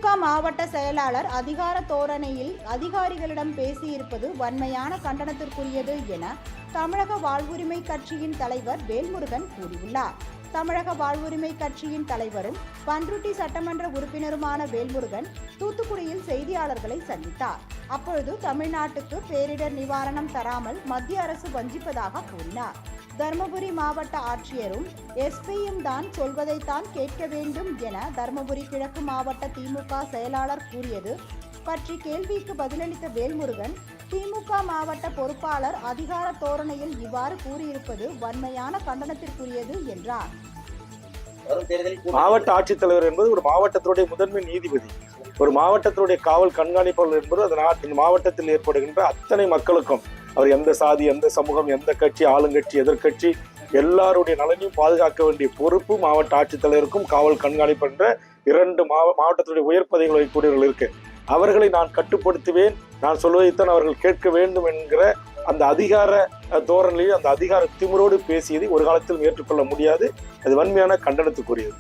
திமுக மாவட்ட செயலாளர் அதிகார தோரணையில் அதிகாரிகளிடம் பேசியிருப்பது வன்மையான கண்டனத்திற்குரியது என தமிழக வாழ்வுரிமை கட்சியின் தலைவர் வேல்முருகன் கூறியுள்ளார். தமிழக வாழ்வுரிமை கட்சியின் தலைவரும் பண்ருட்டி சட்டமன்ற உறுப்பினருமான வேல்முருகன் தூத்துக்குடியில் செய்தியாளர்களை சந்தித்தார். அப்பொழுது தமிழ்நாட்டுக்கு பேரிடர் நிவாரணம் தராமல் மத்திய அரசு வஞ்சிப்பதாக கூறினார். தருமபுரி மாவட்ட ஆட்சியரும் எஸ்பியும் தான் சொல்வதைத்தான் கேட்க வேண்டும் என தருமபுரி கிழக்கு மாவட்ட திமுக செயலாளர் கூறியது பற்றி கேள்விக்கு பதிலளித்த வேல்முருகன், திமுக மாவட்ட பொறுப்பாளர் அதிகார தோரணையில் இவ்வாறு கூறியிருப்பது வன்மையான கண்டனத்திற்குரியது என்றார். மாவட்ட ஆட்சித்தலைவர் என்பது ஒரு மாவட்டத்தினுடைய முதன்மை நீதிபதி, ஒரு மாவட்டத்தினுடைய காவல் கண்காணிப்பாளர் என்பது அந்த மாவட்டத்தில் ஏற்படுகின்ற அத்தனை மக்களுக்கும், அவர் எந்த சாதி, எந்த சமூகம், எந்த கட்சி, ஆளுங்கட்சி, எதிர்கட்சி, எல்லாருடைய நலனையும் பாதுகாக்க வேண்டிய பொறுப்பு மாவட்ட ஆட்சித்தலைவருக்கும் காவல் கண்காணிப்பு என்ற 2 மாவட்டத்தினுடைய உயர் பதவிகள் வைக்கக்கூடியவர்கள் இருக்கு. அவர்களை நான் கட்டுப்படுத்துவேன், நான் சொல்வதைத்தான் அவர்கள் கேட்க வேண்டும் என்கிற அந்த அதிகார தோரணையில் அந்த அதிகார திமிரோடு பேசியதை ஒரு காலத்தில் ஏற்றுக்கொள்ள முடியாது. அது வன்மையான கண்டனத்துக்குரியது.